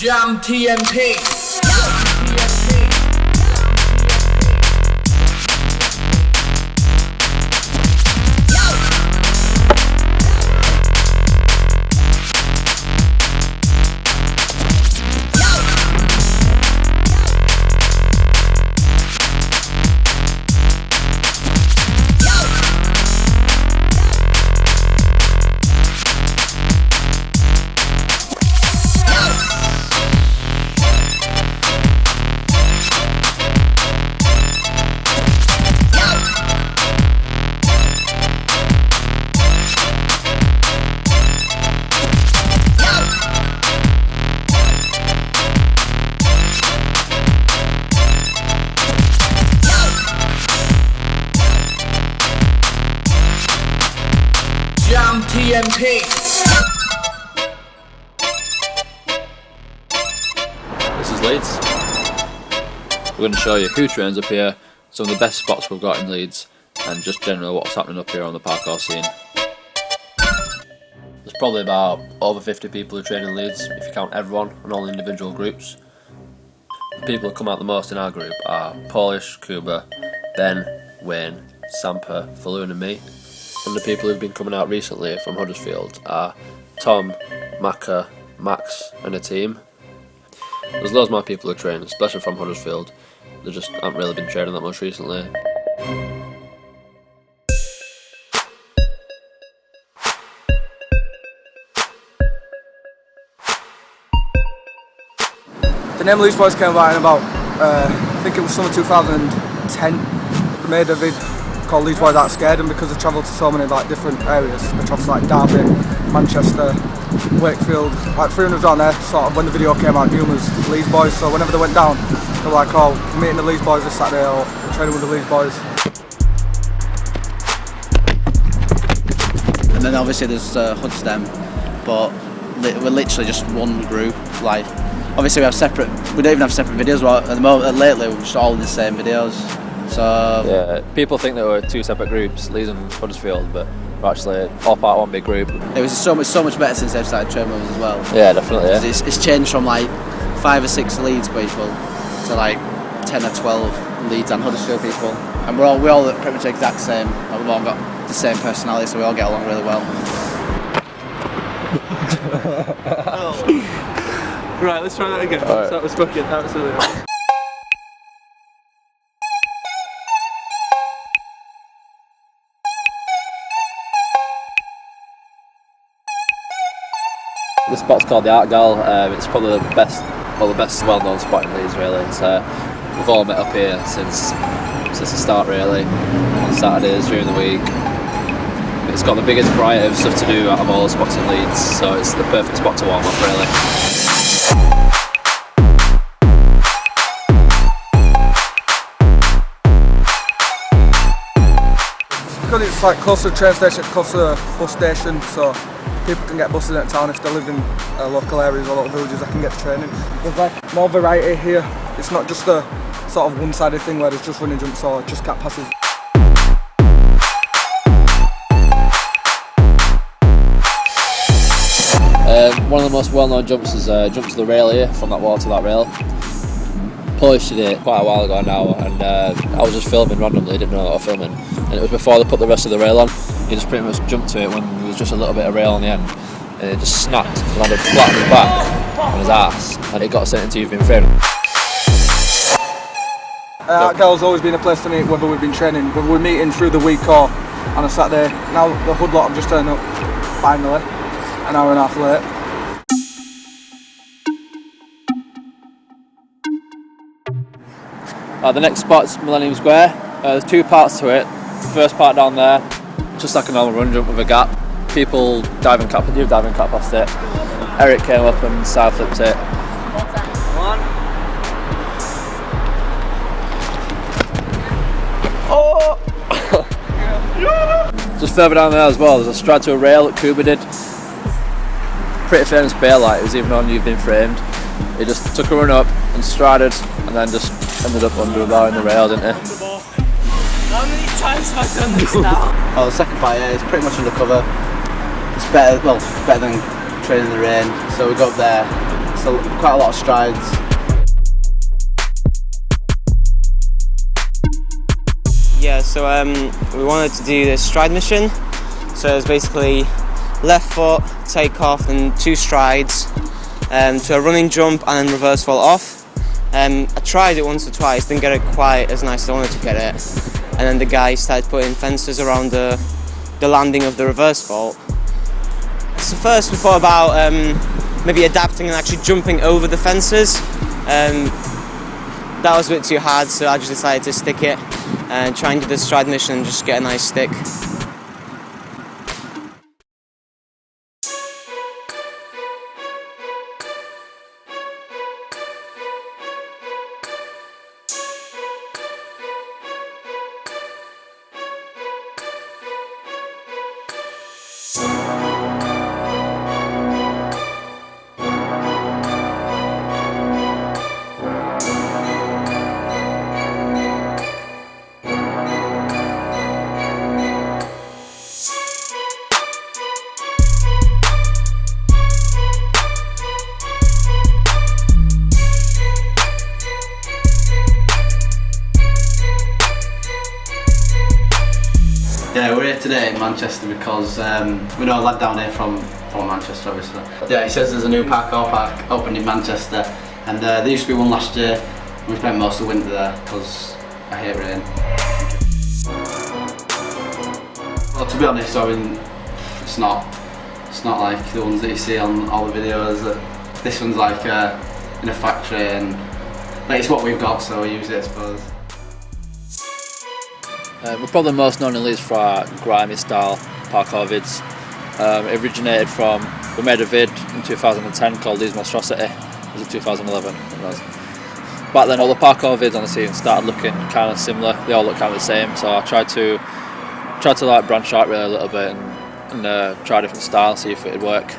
Jam TNT. Jam TNT. This is Leeds. We're going to show you who trains up here, some of the best spots we've got in Leeds, and just generally what's happening up here on the parkour scene. There's probably about over 50 people who train in Leeds, if you count everyone and all individual groups. The people who come out the most in our group are Polish, Kuba, Ben, Wayne, Samper, Falloon and me. And the people who've been coming out recently from Huddersfield are Tom, Maka, Max and a team. There's loads more people who train, especially from Huddersfield. They just haven't really been training that much recently. The name Leeds Boys came about in about, I think it was summer 2010. They made a vid called Leeds Boys Aren't Scared, and because they travelled to so many like different areas, they travelled to like Derby, Manchester, Wakefield, like 300 down there, sort of when the video came out, knew them as Leeds Boys, so whenever they went down, they were like, oh, we're meeting the Leeds Boys this Saturday, or we're training with the Leeds Boys. And then obviously there's Hudstem, but we're literally just one group. Like, obviously we don't even have separate videos, but at the moment, lately we're just all in the same videos. So yeah, people think that we're two separate groups, Leeds and Huddersfield, but we're actually all part of one big group. it was so much better since they've started training with us as well. Yeah, definitely. Yeah. It's changed from like 5 or 6 Leeds people to like 10 or 12 Leeds and Huddersfield people, and we all look pretty much the exact same. We've all got the same personality, so we all get along really well. Right, let's try that again. Right. That was fucking absolutely awesome. The spot's called the Art Gal. It's probably the best well-known spot in Leeds, really. We've all met up here since the start, really, on Saturdays during the week. It's got the biggest variety of stuff to do out of all the spots in Leeds, so it's the perfect spot to warm up, really. Because it's like close to the train station, close to the bus station, so people can get buses into town if they live in local areas or little villages. They can get training. There's like more variety here. It's not just a sort of one-sided thing where there's just running jumps or just cat passes. One of the most well-known jumps is jump to the rail here, from that wall to that rail. Polish did it quite a while ago now, and I was just filming randomly, didn't know that I was filming, and it was before they put the rest of the rail on. He just pretty much jumped to it when there was just a little bit of rail on the end, and it just snapped, landed flat on his back, on his ass, and it got sent into you've been framed. That girl's always been a place to meet, whether we've been training, whether we're meeting through the week or on a Saturday. Now the Hood lot have just turned up, finally, an hour and a half late. The next spot's Millennium Square. There's 2 parts to it. First part down there, just like a normal run jump with a gap. People diving cat past it. Eric came up and side flipped it. Oh! Just further down there as well, there's a stride to a rail that Kuba did. Pretty famous bail light, it was even on You've Been Framed. He just took a run up and strided and then just ended up under a bar in the rail, didn't he? How many times have I done this now? Oh, the second part, yeah, it's pretty much undercover. It's better than training in the rain. So we got up there, so quite a lot of strides. Yeah, so we wanted to do this stride mission. So it's basically left foot, take off, and 2 strides to a running jump and then reverse fall off. I tried it once or twice, didn't get it quite as nice as I wanted to get it. And then the guy started putting fences around the landing of the reverse vault. So first we thought about maybe adapting and actually jumping over the fences. That was a bit too hard, so I just decided to stick it and try and do the stride mission and just get a nice stick. Yeah, we're here today in Manchester because we know a lad down here from Manchester, obviously. Yeah, he says there's a new parkour park opened in Manchester, and there used to be one last year. We spent most of the winter there because I hate rain. Well, to be honest, I mean, it's not like the ones that you see on all the videos. This one's like in a factory, and like, it's what we've got, so we use it, I suppose. We're probably most known in Leeds for our grimy style parkour vids. It originated from, we made a vid in 2010 called Leeds Monstrosity. Was it 2011? It was. Back then all the parkour vids on the scene started looking kind of similar. They all look kind of the same, so I tried to like branch out really a little bit and try a different style, see if it would work.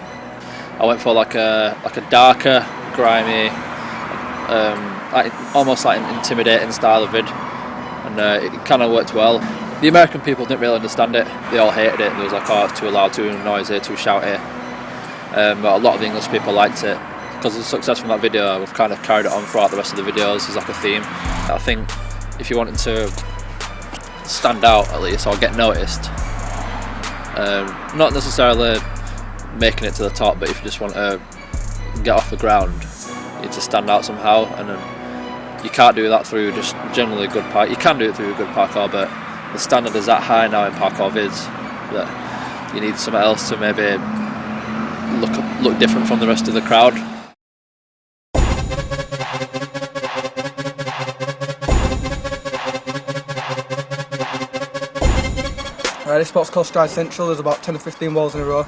I went for like a darker, grimy, almost like an intimidating style of vid. And it kind of worked well. The American people didn't really understand it. They all hated it. They was like, oh, it's too loud, too noisy, too shouty. But a lot of the English people liked it. Because of the success from that video, we've kind of carried it on throughout the rest of the videos as like a theme. I think if you wanted to stand out at least, or get noticed, not necessarily making it to the top, but if you just want to get off the ground, you need to stand out somehow. And then you can't do that through just generally good parkour. You can do it through good parkour, but the standard is that high now in parkour vids that you need something else to maybe look different from the rest of the crowd. This spot's called Stride Central. There's about 10 or 15 walls in a row.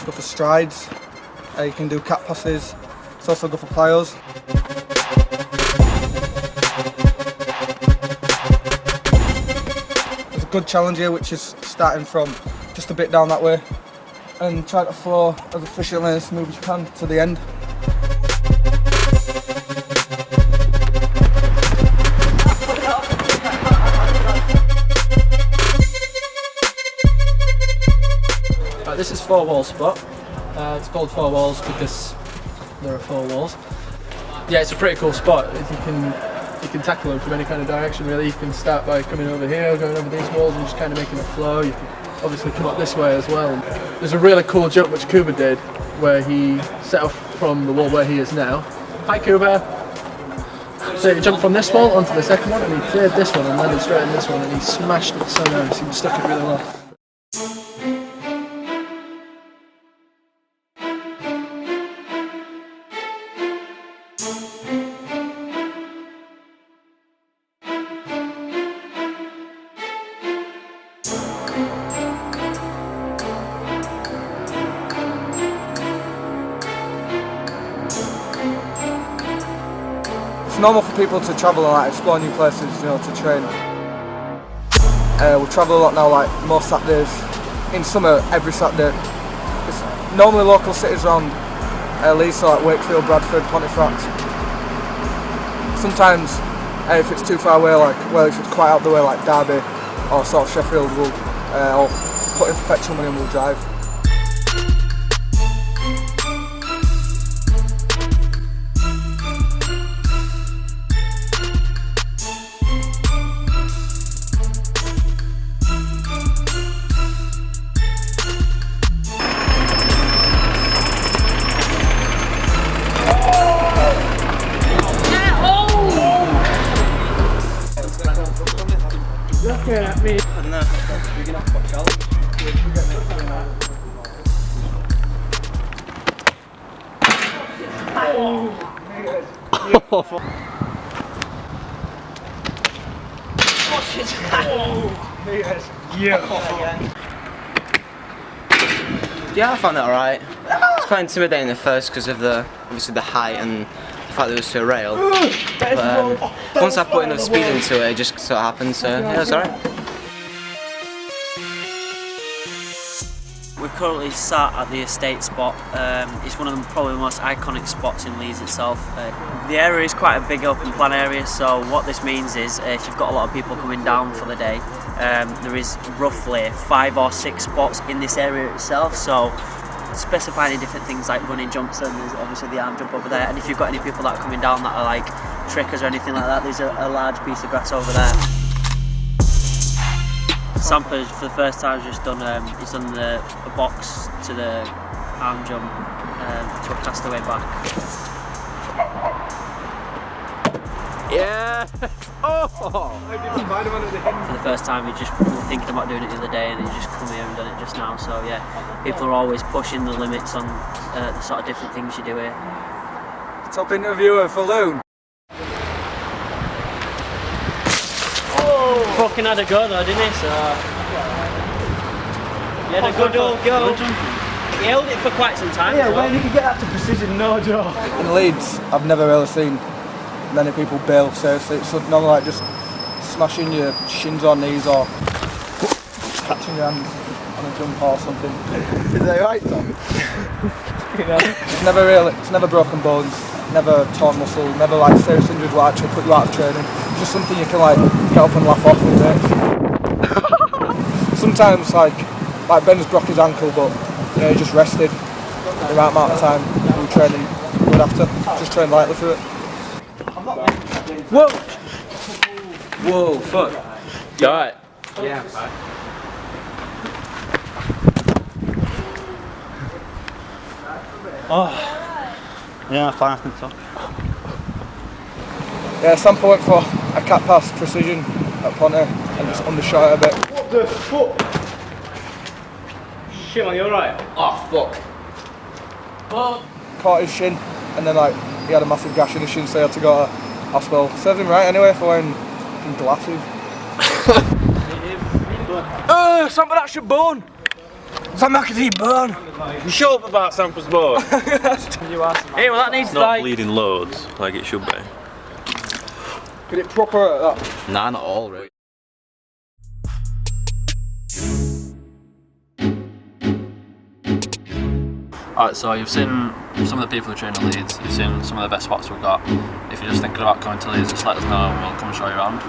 Go for strides. You can do cat passes. It's also good for plyos. There's a good challenge here, which is starting from just a bit down that way and try to flow as efficiently and as smooth as you can to the end. This is 4 wall spot. It's called 4 walls because there are 4 walls. Yeah, it's a pretty cool spot. You can tackle them from any kind of direction really. You can start by coming over here, going over these walls and just kind of making it flow. You can obviously come up this way as well. There's a really cool jump which Kuba did where he set off from the wall where he is now. Hi Kuba! So he jumped from this wall onto the second one and he cleared this one and landed straight in this one and he smashed it so nice. He stuck it really well. It's normal for people to travel and like explore new places, you know, to train. We travel a lot now, like most Saturdays. In summer, every Saturday. It's normally local cities around Leeds, so like Wakefield, Bradford, Pontefract. Sometimes, if it's too far away, like well, if it's quite out the way, like Derby or sort of Sheffield, we'll or put in for petrol money and we'll drive. Looking at me. Yeah, I found it alright. It's quite intimidating at first because of obviously the height and the fact that it was to a rail. But once I put enough speed into it, it just sort of happened, so yeah, it was alright. We're currently sat at the estate spot. It's one of the probably the most iconic spots in Leeds itself. The area is quite a big open plan area, so what this means is if you've got a lot of people coming down for the day, there is roughly 5 or 6 spots in this area itself, so specifying different things like running jumps, and there's obviously the arm jump over there, and if you've got any people that are coming down that are like trickers or anything like that, there's a large piece of grass over there. Samper's for the first time just done he's done a box to the arm jump to a castaway back. Yeah! Oh! For the first time we just were thinking about doing it the other day, and he's just come here and done it just now, so yeah, people are always pushing the limits on the sort of different things you do here. Top interviewer for Loon. Fucking had a go though, didn't he? So he had a good old go. He held it for quite some time. Yeah, when you can get that to precision, no joke. In Leeds, I've never really seen many people bail seriously. It's normally like just smashing your shins or knees or catching your hands on a jump or something. Is that right, Tom? You know? It's never broken bones, never torn muscle, never like serious injuries will actually put you out of training. It's just something you can like get up and laugh off with it. Sometimes like Ben's broke his ankle, but you know, he just rested the right amount of time. We were training good after, just train lightly through it. Whoa! Whoa, fuck. You alright? Yeah. Yeah, fine, I think so. Yeah, Samper went for a cat pass precision at Ponte and just undershot it a bit. What the fuck? Shit, man, you alright? Oh fuck. Caught his shin and then like he had a massive gash in his shin, so he had to go to hospital. Served him right anyway for wearing glasses. Samper, that's your bone! It's like McAtee bone! You shut up about Samper's bone. Hey, well that needs It's not bleeding loads like it should be. Get it proper at that. Nah, not all, right. Alright, so you've seen some of the people who train at Leeds, you've seen some of the best spots we've got. If you're just thinking about coming to Leeds, just let us know and we'll come and show you around.